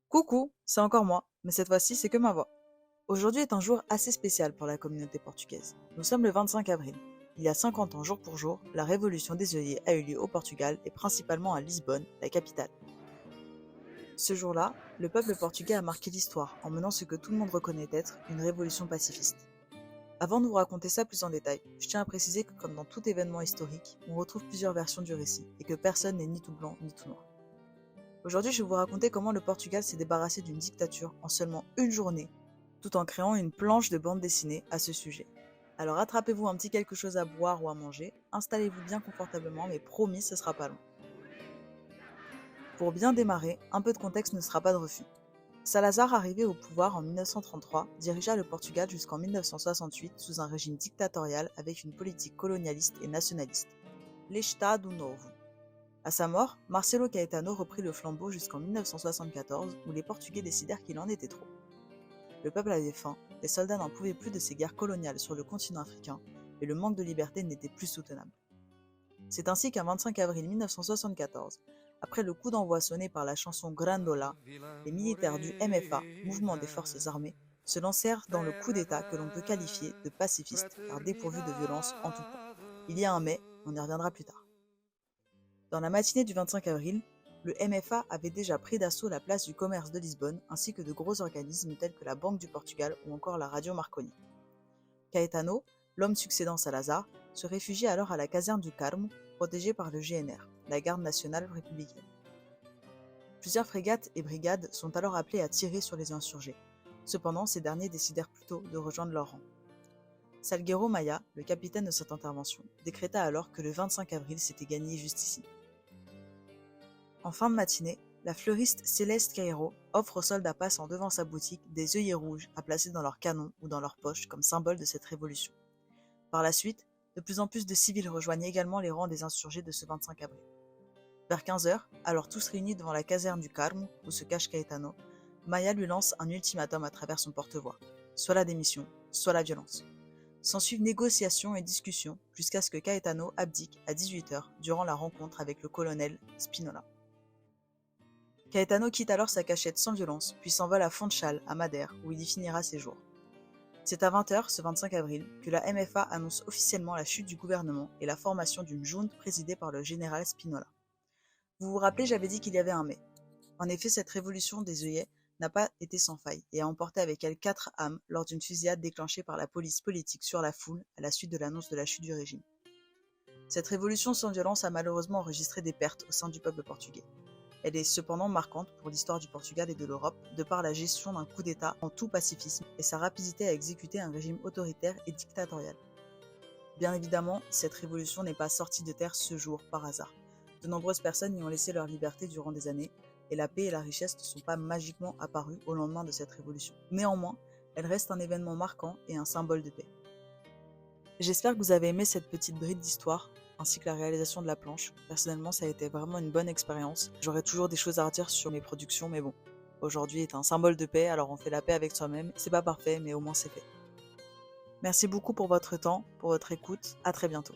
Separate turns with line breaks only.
Coucou, c'est encore moi, mais cette fois-ci c'est que ma voix. Aujourd'hui est un jour assez spécial pour la communauté portugaise. Nous sommes le 25 avril. Il y a 50 ans jour pour jour, la révolution des œillets a eu lieu au Portugal et principalement à Lisbonne, la capitale. Ce jour-là, le peuple portugais a marqué l'histoire en menant ce que tout le monde reconnaît être une révolution pacifiste. Avant de vous raconter ça plus en détail, je tiens à préciser que comme dans tout événement historique, on retrouve plusieurs versions du récit et que personne n'est ni tout blanc ni tout noir. Aujourd'hui, je vais vous raconter comment le Portugal s'est débarrassé d'une dictature en seulement une journée, tout en créant une planche de bande dessinée à ce sujet. Alors attrapez-vous un petit quelque chose à boire ou à manger, installez-vous bien confortablement, mais promis, ce sera pas long. Pour bien démarrer, un peu de contexte ne sera pas de refus. Salazar, arrivé au pouvoir en 1933, dirigea le Portugal jusqu'en 1968 sous un régime dictatorial avec une politique colonialiste et nationaliste, l'Estado Novo. À sa mort, Marcelo Caetano reprit le flambeau jusqu'en 1974 où les Portugais décidèrent qu'il en était trop. Le peuple avait faim, les soldats n'en pouvaient plus de ces guerres coloniales sur le continent africain et le manque de liberté n'était plus soutenable. C'est ainsi qu'un 25 avril 1974, après le coup d'envoi sonné par la chanson Grandola, les militaires du MFA, Mouvement des Forces Armées, se lancèrent dans le coup d'État que l'on peut qualifier de pacifiste car dépourvu de violence en tout point. Il y a un mais, on y reviendra plus tard. Dans la matinée du 25 avril, le MFA avait déjà pris d'assaut la place du commerce de Lisbonne ainsi que de gros organismes tels que la Banque du Portugal ou encore la Radio Marconi. Caetano, l'homme succédant Salazar, se réfugie alors à la caserne du Carmo, protégée par le GNR, la Garde nationale républicaine. Plusieurs frégates et brigades sont alors appelées à tirer sur les insurgés. Cependant, ces derniers décidèrent plutôt de rejoindre leur rang. Salgueiro Maia, le capitaine de cette intervention, décréta alors que le 25 avril s'était gagné juste ici. En fin de matinée, la fleuriste Céleste Cairo offre aux soldats passant devant sa boutique des œillets rouges à placer dans leurs canons ou dans leurs poches comme symbole de cette révolution. Par la suite, de plus en plus de civils rejoignent également les rangs des insurgés de ce 25 avril. Vers 15 heures, alors tous réunis devant la caserne du Carmo, où se cache Caetano, Maya lui lance un ultimatum à travers son porte-voix, soit la démission, soit la violence. S'ensuivent négociations et discussions jusqu'à ce que Caetano abdique à 18 heures durant la rencontre avec le colonel Spinola. Caetano quitte alors sa cachette sans violence, puis s'envole à Funchal, à Madère, où il y finira ses jours. C'est à 20 heures, ce 25 avril, que la MFA annonce officiellement la chute du gouvernement et la formation d'une junte présidée par le général Spinola. Vous vous rappelez, j'avais dit qu'il y avait un mais. En effet, cette révolution des œillets n'a pas été sans faille et a emporté avec elle 4 âmes lors d'une fusillade déclenchée par la police politique sur la foule à la suite de l'annonce de la chute du régime. Cette révolution sans violence a malheureusement enregistré des pertes au sein du peuple portugais. Elle est cependant marquante pour l'histoire du Portugal et de l'Europe, de par la gestion d'un coup d'État en tout pacifisme et sa rapidité à exécuter un régime autoritaire et dictatorial. Bien évidemment, cette révolution n'est pas sortie de terre ce jour par hasard. De nombreuses personnes y ont laissé leur liberté durant des années, et la paix et la richesse ne sont pas magiquement apparues au lendemain de cette révolution. Néanmoins, elle reste un événement marquant et un symbole de paix. J'espère que vous avez aimé cette petite bride d'histoire, ainsi que la réalisation de la planche. Personnellement, ça a été vraiment une bonne expérience. J'aurais toujours des choses à redire sur mes productions, mais bon, aujourd'hui est un symbole de paix, alors on fait la paix avec soi-même. C'est pas parfait, mais au moins c'est fait. Merci beaucoup pour votre temps, pour votre écoute. À très bientôt.